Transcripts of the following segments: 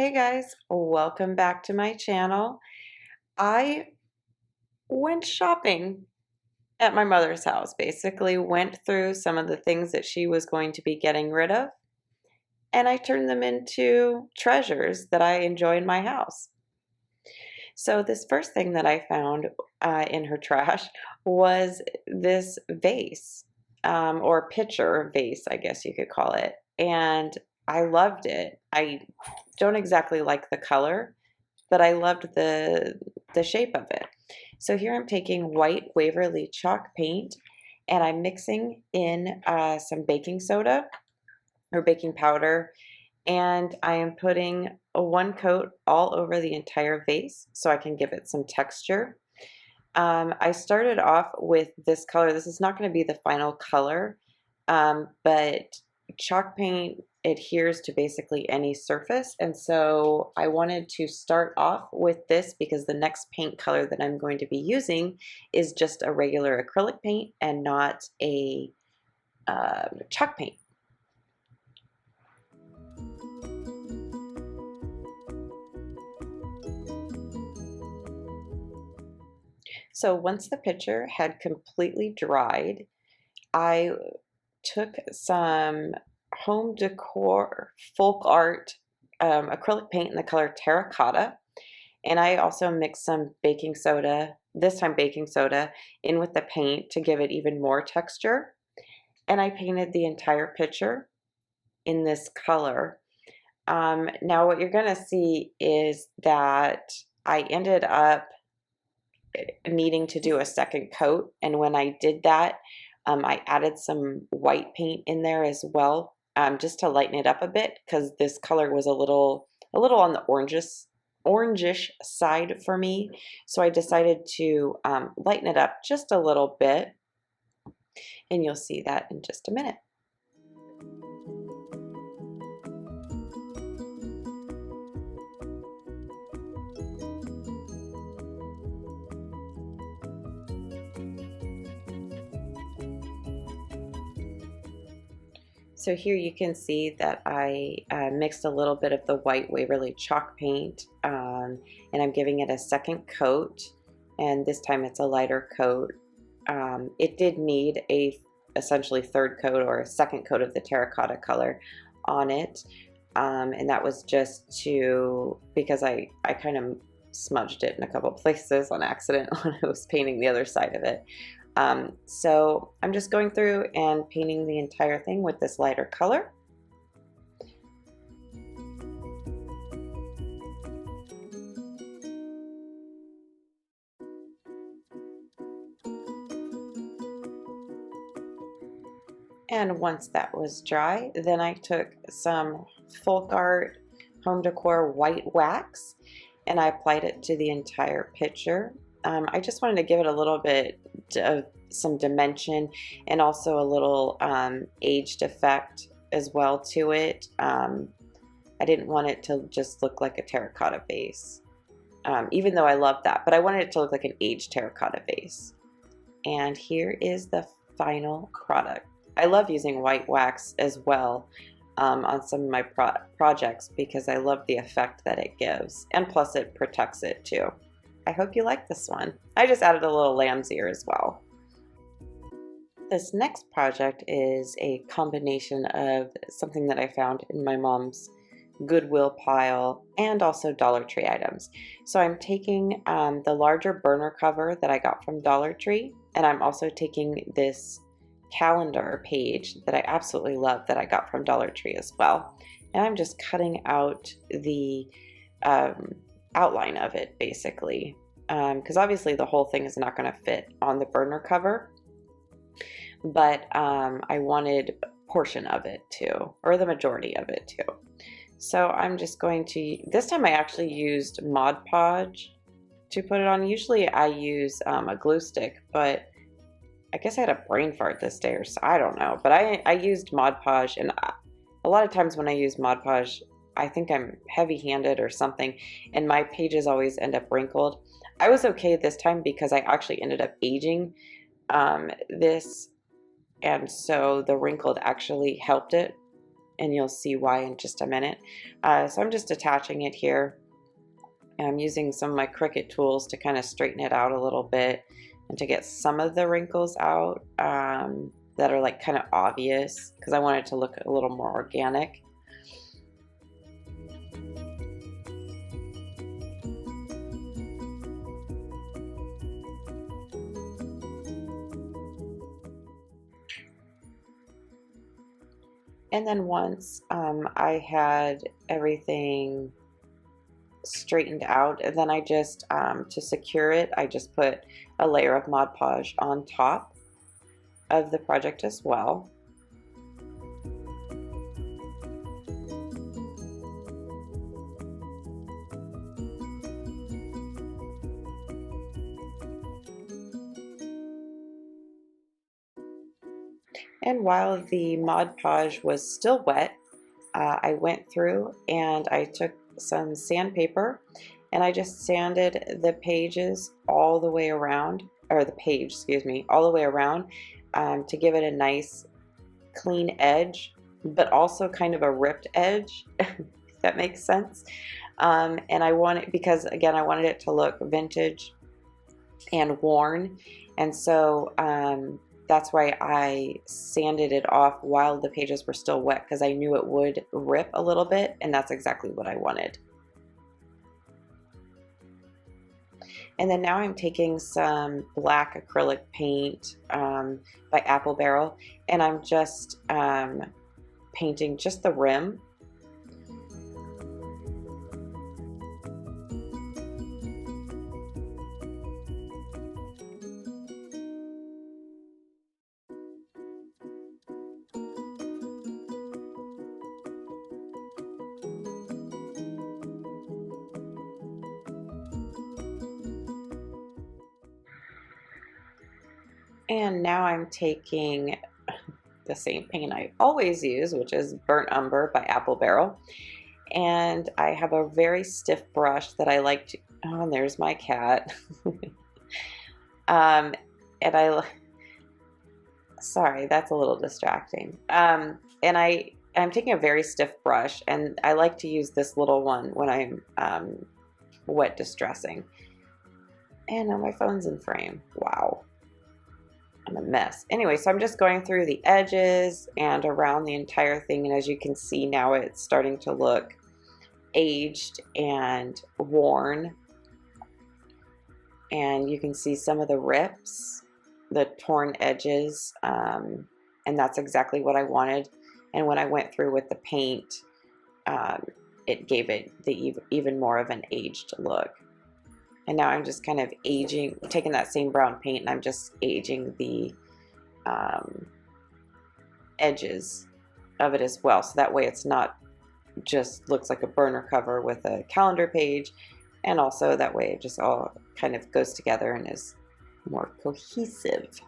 Hey guys, welcome back to my channel. I went shopping at my mother's house, basically went through some of the things that she was going to be getting rid of, and I turned them into treasures that I enjoy in my house. So this first thing that I found in her trash was this vase, or pitcher vase, I guess you could call it. And I loved it. I don't exactly like the color, but I loved the shape of it. So here I'm taking white Waverly chalk paint and I'm mixing in some baking soda or baking powder, and I am putting a one coat all over the entire vase so I can give it some texture. I started off with this color. This is not going to be the final color, but chalk paint adheres to basically any surface, and so I wanted to start off with this because the next paint color that I'm going to be using is just a regular acrylic paint and not a chalk paint. So once the picture had completely dried, I took some home decor folk art acrylic paint in the color terracotta, and I also mixed some baking soda, this time baking soda, in with the paint to give it even more texture. And I painted the entire picture in this color. Now what you're gonna see is that I ended up needing to do a second coat, and when I did that, I added some white paint in there as well, just to lighten it up a bit because this color was a little on the orangish side for me. So I decided to lighten it up just a little bit, and you'll see that in just a minute. So here you can see that I mixed a little bit of the white Waverly chalk paint, and I'm giving it a second coat, and this time it's a lighter coat. It did need a essentially third coat or a second coat of the terracotta color on it, and that was just because I kind of smudged it in a couple places on accident when I was painting the other side of it. So I'm just going through and painting the entire thing with this lighter color. And once that was dry, then I took some folk art home decor white wax and I applied it to the entire picture. I just wanted to give it a little bit of some dimension and also a little aged effect as well to it. I didn't want it to just look like a terracotta vase, even though I love that, but I wanted it to look like an aged terracotta vase. And here is the final product. I love using white wax as well on some of my projects because I love the effect that it gives, and plus it protects it too. I hope you like this one. I just added a little lamb's ear as well. This next project is a combination of something that I found in my mom's Goodwill pile and also Dollar Tree items. So I'm taking the larger burner cover that I got from Dollar Tree, and I'm also taking this calendar page that I absolutely love that I got from Dollar Tree as well. And I'm just cutting out the outline of it basically, because obviously the whole thing is not going to fit on the burner cover, but I wanted a portion of it too, or the majority of it too. So I'm just going to, this time I actually used Mod Podge to put it on. Usually I use a glue stick, but I guess I had a brain fart this day, or so, I don't know, but I used Mod Podge, and a lot of times when I use Mod Podge, I think I'm heavy-handed or something, and my pages always end up wrinkled. I was okay this time because I actually ended up aging this, and so the wrinkled actually helped it and you'll see why in just a minute. So I'm just attaching it here. And I'm using some of my Cricut tools to kind of straighten it out a little bit and to get some of the wrinkles out that are like kind of obvious, because I want it to look a little more organic. And then once I had everything straightened out, and then I just, to secure it, I just put a layer of Mod Podge on top of the project as well. And while the Mod Podge was still wet, I went through and I took some sandpaper and I just sanded the pages all the way around, or the page, excuse me, all the way around to give it a nice clean edge, but also kind of a ripped edge, if that makes sense. And I wanted, because again, I wanted it to look vintage and worn, and so that's why I sanded it off while the pages were still wet, because I knew it would rip a little bit, and that's exactly what I wanted. And then now I'm taking some black acrylic paint by Apple Barrel, and I'm just painting just the rim. And now I'm taking the same paint I always use, which is Burnt Umber by Apple Barrel. And I have a very stiff brush that I like to, oh, and there's my cat. And sorry, that's a little distracting. And I'm taking a very stiff brush, and I like to use this little one when I'm wet distressing. And now my phone's in frame. Wow. I'm a mess. Anyway, so I'm just going through the edges and around the entire thing, and as you can see now, it's starting to look aged and worn. And you can see some of the rips, the torn edges, and that's exactly what I wanted. And when I went through with the paint, it gave it the even more of an aged look. And now I'm just kind of aging, taking that same brown paint, and I'm just aging the edges of it as well. So that way it's not just looks like a burner cover with a calendar page, and also that way it just all kind of goes together and is more cohesive.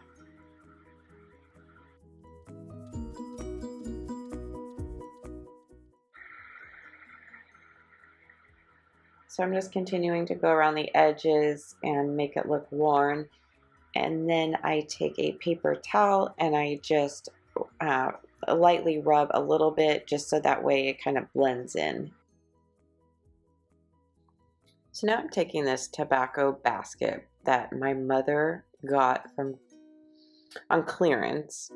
So I'm just continuing to go around the edges and make it look worn. And then I take a paper towel and I just lightly rub a little bit, just so that way it kind of blends in. So now I'm taking this tobacco basket that my mother got from on clearance,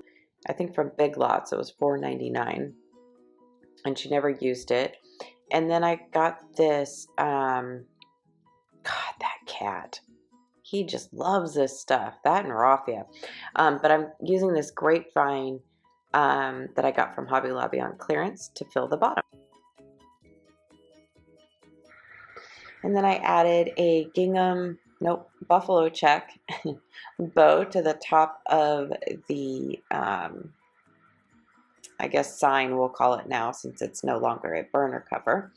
I think from Big Lots. It was $4.99, and she never used it. And then I got this, God, that cat. He just loves this stuff, that and raffia. But I'm using this grapevine that I got from Hobby Lobby on clearance to fill the bottom. And then I added a gingham, nope, buffalo check bow to the top of the, I guess sign we'll call it now, since it's no longer a burner cover.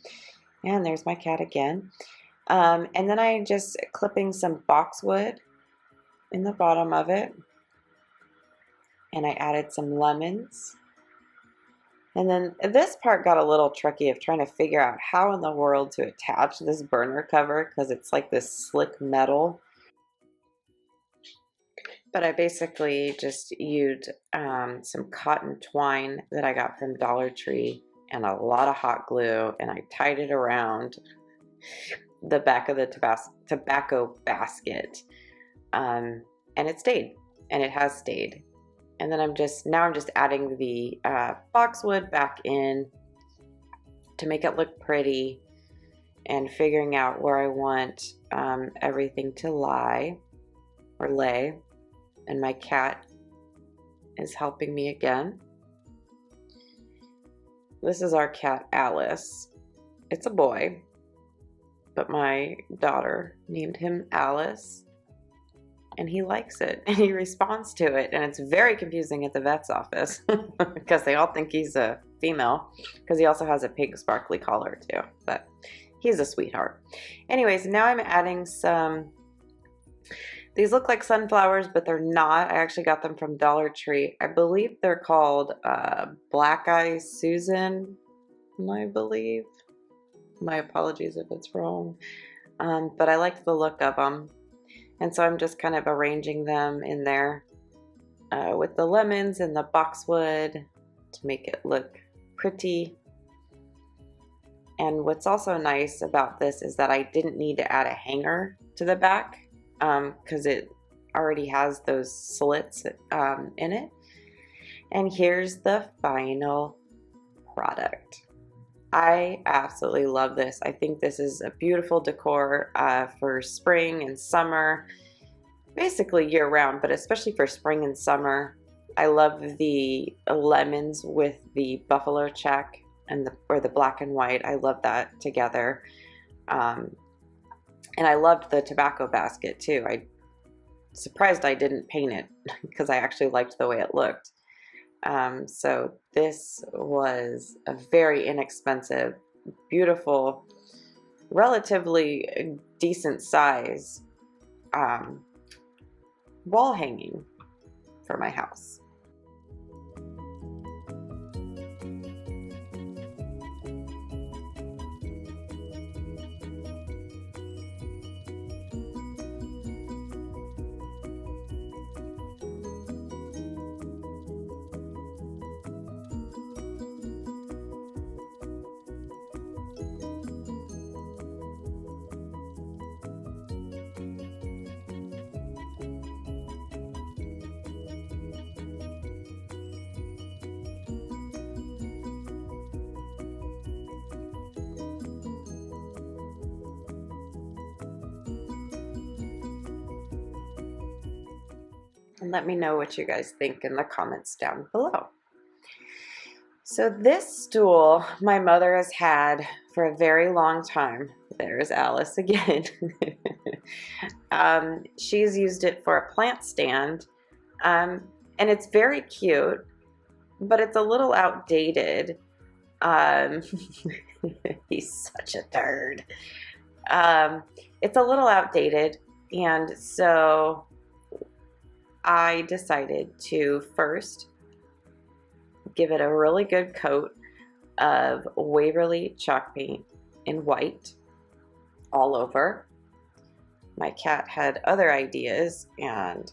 And there's my cat again. And then I'm just clipping some boxwood in the bottom of it. And I added some lemons. And then this part got a little tricky of trying to figure out how in the world to attach this burner cover, because it's like this slick metal. But I basically just used some cotton twine that I got from Dollar Tree and a lot of hot glue, and I tied it around the back of the tobacco basket, and it stayed, and it has stayed. And then I'm just adding the boxwood back in to make it look pretty, and figuring out where I want everything to lie or lay. And my cat is helping me again. This is our cat, Alice. It's a boy, but my daughter named him Alice, and he likes it and he responds to it, and it's very confusing at the vet's office because they all think he's a female, because he also has a pink sparkly collar too, but he's a sweetheart. Anyways, now I'm adding some, these look like sunflowers, but they're not. I actually got them from Dollar Tree. I believe they're called Black Eye Susan, I believe. My apologies if it's wrong. But I like the look of them. And so I'm just kind of arranging them in there with the lemons and the boxwood to make it look pretty. And what's also nice about this is that I didn't need to add a hanger to the back because it already has those slits in it. And here's the final product. I absolutely love this. I think this is a beautiful decor for spring and summer, basically year round, but especially for spring and summer. I love the lemons with the buffalo check and the black and white. I love that together. And I loved the tobacco basket too. I'm surprised I didn't paint it because I actually liked the way it looked. So this was a very inexpensive, beautiful, relatively decent size wall hanging for my house. And let me know what you guys think in the comments down below. So this stool my mother has had for a very long time. There's Alice again. She's used it for a plant stand, and it's very cute, but it's a little outdated. He's such a turd. It's a little outdated, and so I decided to first give it a really good coat of Waverly chalk paint in white all over. My cat had other ideas, and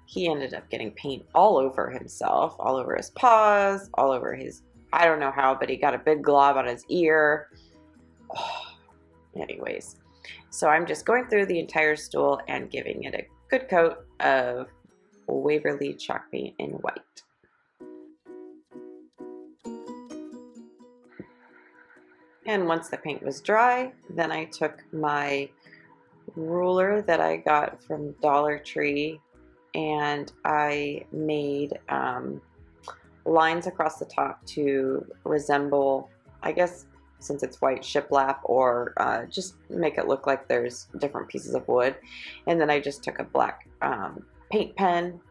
he ended up getting paint all over himself, all over his paws, all over his, I don't know how, but he got a big glob on his ear. Oh, anyways, so I'm just going through the entire stool and giving it a good coat of Waverly chalk paint in white. And once the paint was dry, then I took my ruler that I got from Dollar Tree and I made lines across the top to resemble, I guess since it's white, shiplap, or just make it look like there's different pieces of wood. And then I just took a black paint pen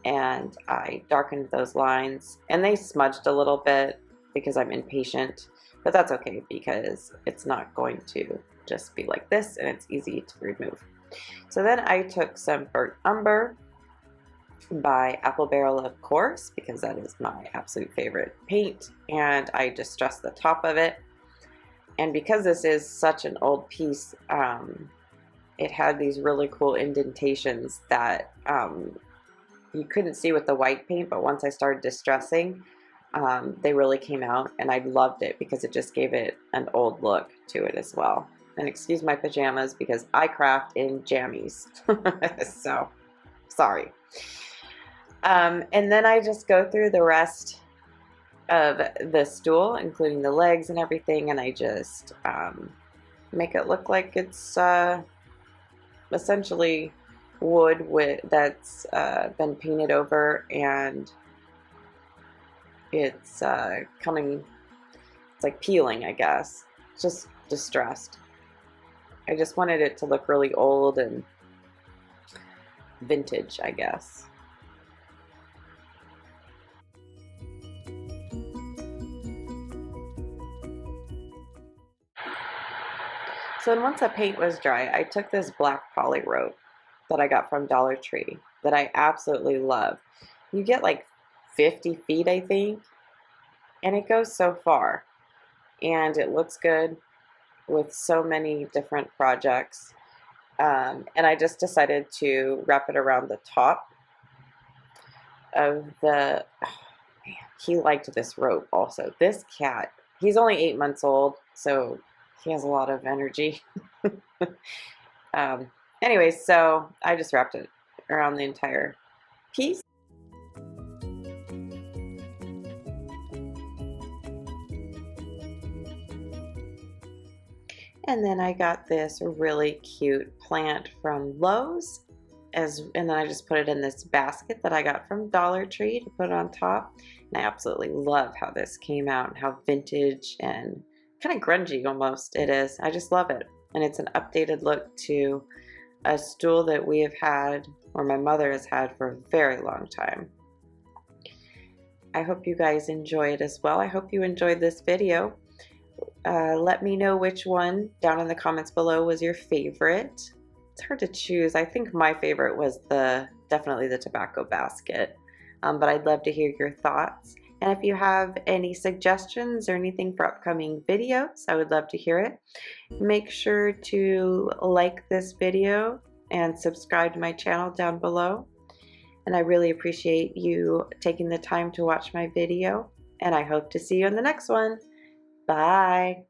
and I darkened those lines, and they smudged a little bit because I'm impatient, but that's okay because it's not going to just be like this, and it's easy to remove. So then I took some burnt umber by Apple Barrel, of course, because that is my absolute favorite paint, and I distressed the top of it. And because this is such an old piece, it had these really cool indentations that you couldn't see with the white paint, but once I started distressing, They really came out, and I loved it because it just gave it an old look to it as well. And excuse my pajamas because I craft in jammies. So, sorry. And then I just go through the rest of the stool, including the legs and everything, and I just make it look like it's essentially wood that's been painted over, and it's it's like peeling, I guess. It's just distressed. I just wanted it to look really old and vintage, I guess. So then once the paint was dry, I took this black poly rope that I got from Dollar Tree that I absolutely love. You get like 50 feet, I think, and it goes so far. And it looks good with so many different projects. And I just decided to wrap it around the top of the, oh man, he liked this rope also. This cat, he's only 8 months old, so he has a lot of energy. Anyway, so I just wrapped it around the entire piece. And then I got this really cute plant from Lowe's, and then I just put it in this basket that I got from Dollar Tree to put on top. And I absolutely love how this came out and how vintage and kind of grungy almost it is. I just love it. And it's an updated look to a stool that we have had, or my mother has had, for a very long time. I hope you guys enjoy it as well. I hope you enjoyed this video. Let me know which one down in the comments below was your favorite. It's hard to choose. I think my favorite was definitely the tobacco basket, but I'd love to hear your thoughts. And if you have any suggestions or anything for upcoming videos, I would love to hear it. Make sure to like this video and subscribe to my channel down below. And I really appreciate you taking the time to watch my video, and I hope to see you in the next one. Bye.